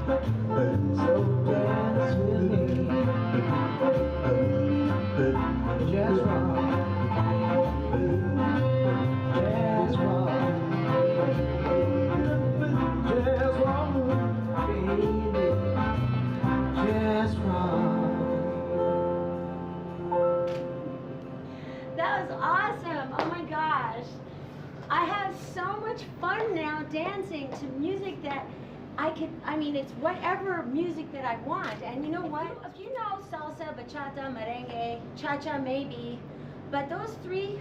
So dance with me, jazz rock, jazz rock, jazz rock, baby, jazz rock. That was awesome. Oh my gosh. I have so much fun now dancing to music that I mean, it's whatever music that I want. And you know what? If you know salsa, bachata, merengue, cha-cha maybe, but those three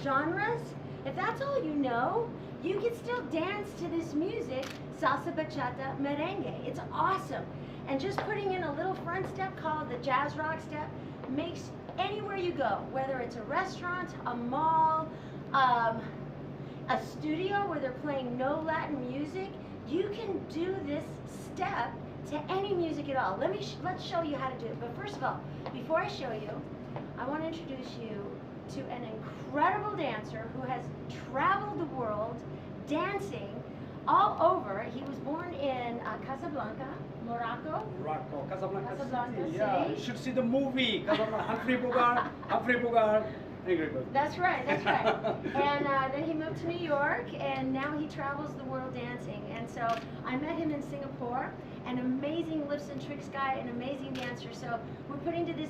genres, if that's all you know, you can still dance to this music, salsa, bachata, merengue. It's awesome. And just putting in a little front step called the Jazroc step makes anywhere you go, whether it's a restaurant, a mall, a studio where they're playing no Latin music, you can do this step to any music at all. Let's show you how to do it. But first of all, before I show you, I want to introduce you to an incredible dancer who has traveled the world dancing all over. He was born in Casablanca, Morocco. Morocco, Casablanca Casablanca City. Yeah, City. you should see the movie. Casablanca, Humphrey Bogart, Angry Bird. That's right, that's right. And then he moved to New York, and now he travels the world dancing. And so I met him in Singapore, an amazing lifts and tricks guy, an amazing dancer. So we're putting to this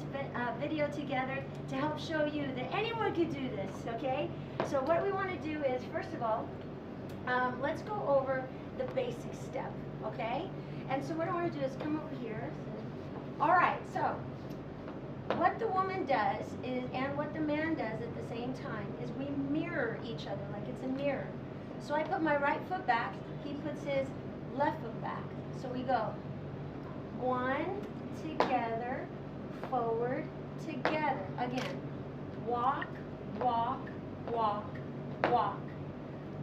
video together to help show you that anyone could do this, okay? So what we want to do is, first of all, let's go over the basic step, okay? And so what I want to do is come over here. All right, so what the woman does is, and what the man does at the same time, is we mirror each other like it's a mirror. So I put my right foot back, he puts his left foot back. So we go one, together, forward, together. Again, walk, walk, walk, walk.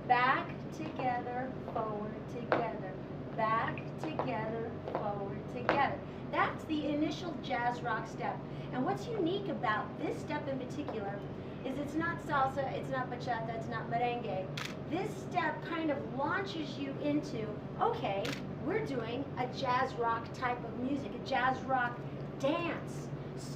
Back, together, forward, together. Back, together, forward, together. That's the initial Jazroc step. And what's unique about this step in particular is it's not salsa, it's not bachata, it's not merengue. This step kind of launches you into, okay, we're doing a jazz rock type of music, a jazz rock dance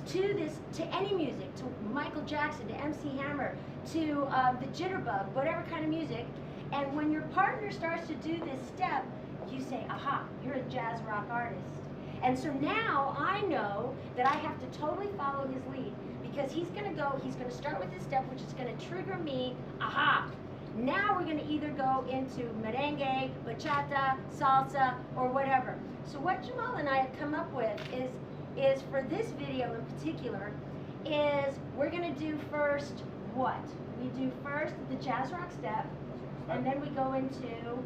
to any music, to Michael Jackson, to MC Hammer, to the Jitterbug, whatever kind of music. And when your partner starts to do this step, you say, aha, you're a jazz rock artist. And so now I know that I have to totally follow his lead, because he's going to start with this step, which is going to trigger me, aha. Now we're going to either go into merengue, bachata, salsa, or whatever. So what Jamal and I have come up with is for this video in particular, is we're going to do first what? We do first the Jazroc step, and then we go into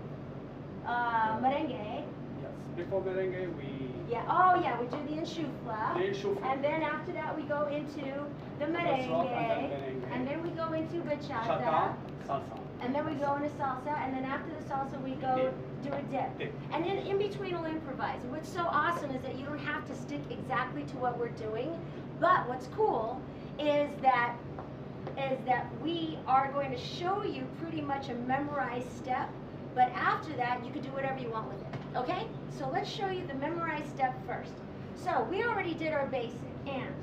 merengue. Yes, before merengue we... Yeah, oh yeah, we do the enchufla. The enchufla. And then after that we go into the merengue. And then we go into bachata. Chata, salsa. And then we go into salsa. And then after the salsa we go do a dip. And then in between we'll improvise. And what's so awesome is that you don't have to stick exactly to what we're doing. But what's cool is that we are going to show you pretty much a memorized step. But after that, you can do whatever you want with it, okay? So let's show you the memorized step first. So we already did our basic, and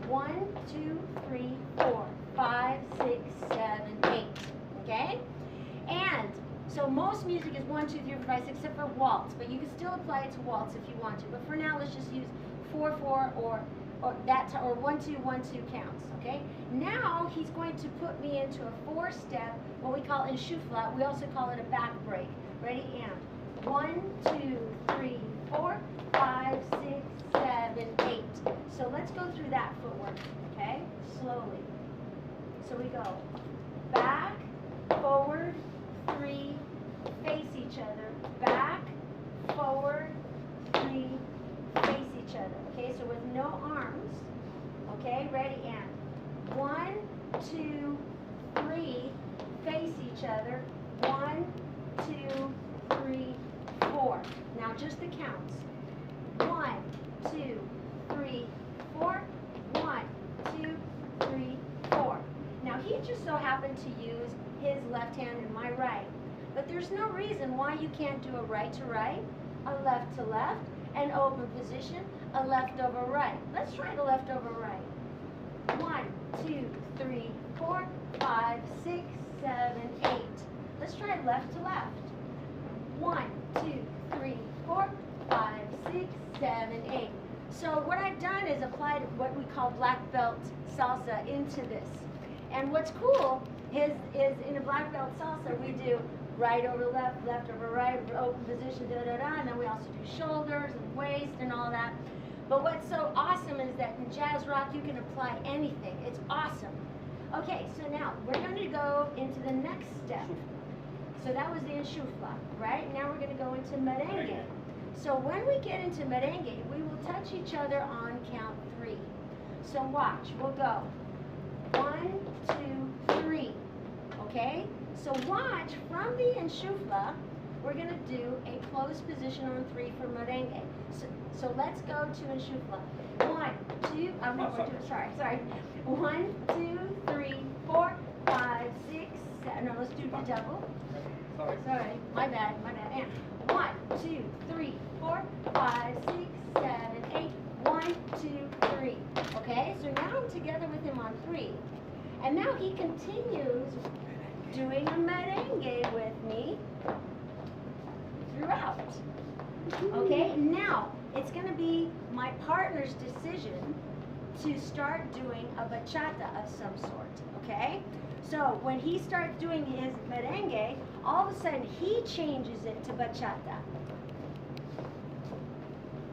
1, 2, 3, 4, 5, 6, 7, 8, okay? And so most music is 1, 2, 3, 4, 5, 6, except for waltz, but you can still apply it to waltz if you want to. But for now, let's just use 4, 4, or 1, 2, 1, 2 counts, okay? Now he's going to put me into a 4-step, what we call enchufla. We also call it a back break. Ready? And 1, 2, 3, 4, 5, 6, 7, 8. So let's go through that footwork, okay? Slowly. So we go back, forward, 3, face each other, back, forward, 3, face each other. Okay, so with no arms. Okay, ready? And 1, 2, 3, face each other. 1, 2, 3, 4. Now just the counts. 1, 2, 3, 4. 1, 2, 3, 4. Now he just so happened to use his left hand and my right. But there's no reason why you can't do a right to right, a left to left, an open position, a left over right. Let's try the left over right. 1, 2, 3, 4, 5, 6, 7, 8. Let's try left to left. 1, 2, 3, 4, 5, 6, 7, 8. So what I've done is applied what we call black belt salsa into this. And what's cool is in a black belt salsa we do right over left, left over right, open position, and then we also do shoulders and waist and all that. But what's so awesome is that in Jazroc you can apply anything. It's awesome. Okay, so now we're going to go into the next step. So that was the enchufla, right? Now we're going to go into merengue. So when we get into merengue, we will touch each other on count 3. So watch, we'll go 1, 2, 3. Okay? So watch, from the enchufla, we're going to do a closed position on 3 for merengue. So let's go to enchufla. 1, 2, oh no, we're doing, sorry. 1, 2, 3, 4, 5, 6, 7. No, let's do the double. Sorry, my bad. And 1, 2, 3, 4, 5, 6, 7, 8. 1, 2, 3. Okay, so now I'm together with him on 3. And now he continues doing a merengue with me throughout. Okay, now it's going to be my partner's decision to start doing a bachata of some sort. Okay, so when he starts doing his merengue, all of a sudden he changes it to bachata.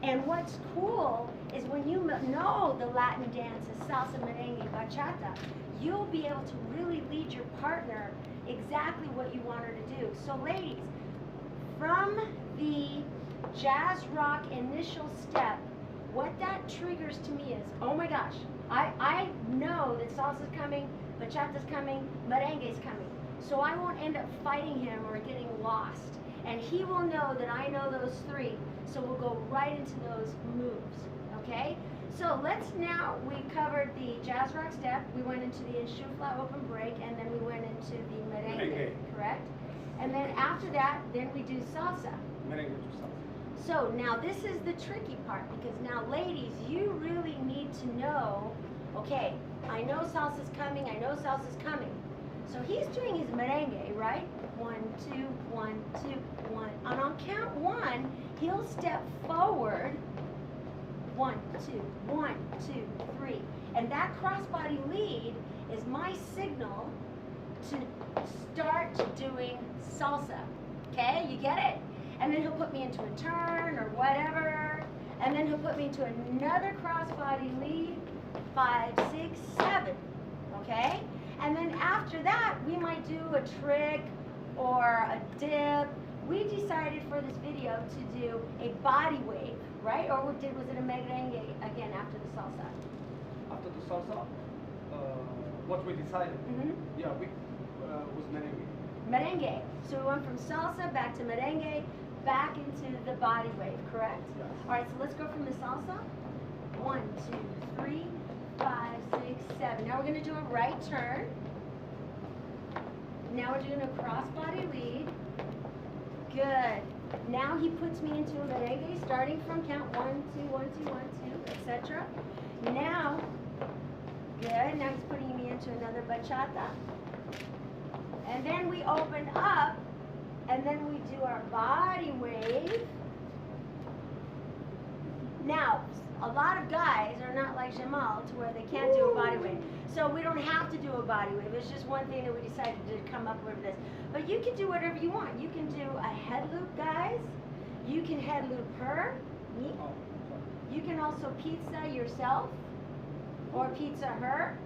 And what's cool is when you know the Latin dances, salsa, merengue, bachata, you'll be able to really lead your partner exactly what you want her to do. So ladies, from the Jazroc initial step, what that triggers to me is, oh my gosh, I know that salsa's coming, bachata's coming, merengue's coming. So I won't end up fighting him or getting lost. And he will know that I know those 3, so we'll go right into those moves, okay? So we covered the Jazroc step, we went into the enchufla open break, and then we went into the merengue, correct? And then after that, then we do salsa. Merengue to salsa. So now this is the tricky part, because now ladies, you really need to know, okay, I know salsa's coming, So he's doing his merengue, right? 1, 2, 1, 2, 1. And on count 1, he'll step forward. 1, 2, 1, 2, 3. And that crossbody lead is my signal to start doing salsa. Okay, you get it? And then he'll put me into a turn or whatever. And then he'll put me into another crossbody lead. 5, 6, 7. Okay? And then after that, we might do a trick or a dip. We decided for this video to do a body wave, right? Or was it a merengue again after the salsa? After the salsa, what we decided, yeah, we was merengue. Merengue. So we went from salsa back to merengue, back into the body wave, correct? Yes. All right, so let's go from the salsa. 1, 2, 3, 5, 6, 7. Now we're going to do a right turn. Now we're doing a crossbody lead. Good. Now he puts me into a merengue starting from count 1, 2, 1, 2, 1, 2, etc. Now, good. Now he's putting me into another bachata. And then we open up, and then we do our body wave. Now, a lot of guys are not like Jamal to where they can't do a body wave. So we don't have to do a body wave. It's just one thing that we decided to come up with this. But you can do whatever you want. You can do a head loop, guys. You can head loop her. You can also pizza yourself or pizza her.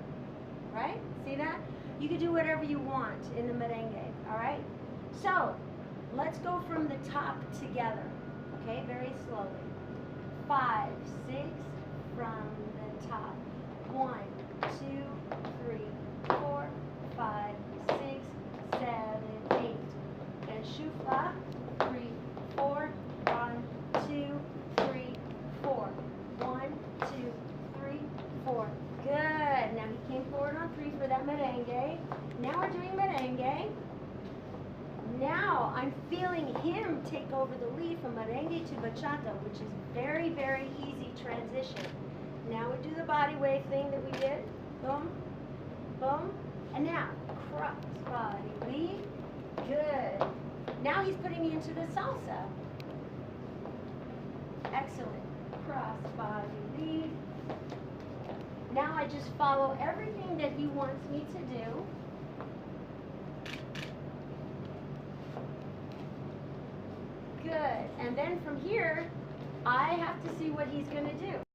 Right? See that? You can do whatever you want in the merengue. All right? So let's go from the top together. Okay? Very slowly. 5, 6 from the top. 1, 2, 3, 4, 5, 6, 7, 8. And shufla. 3, 4. 1, 2, 3, 4. 1, 2, 3, 4. Good. Now he came forward on 3 for that merengue. Now we're doing merengue. Now I'm feeling him take over the lead from merengue boogie to bachata, which is very, very easy transition. Now we do the body wave thing that we did. Boom, boom. And now, cross body lead. Good. Now he's putting me into the salsa. Excellent. Cross body lead. Now I just follow everything that he wants me to do. Good. And then from here, I have to see what he's going to do.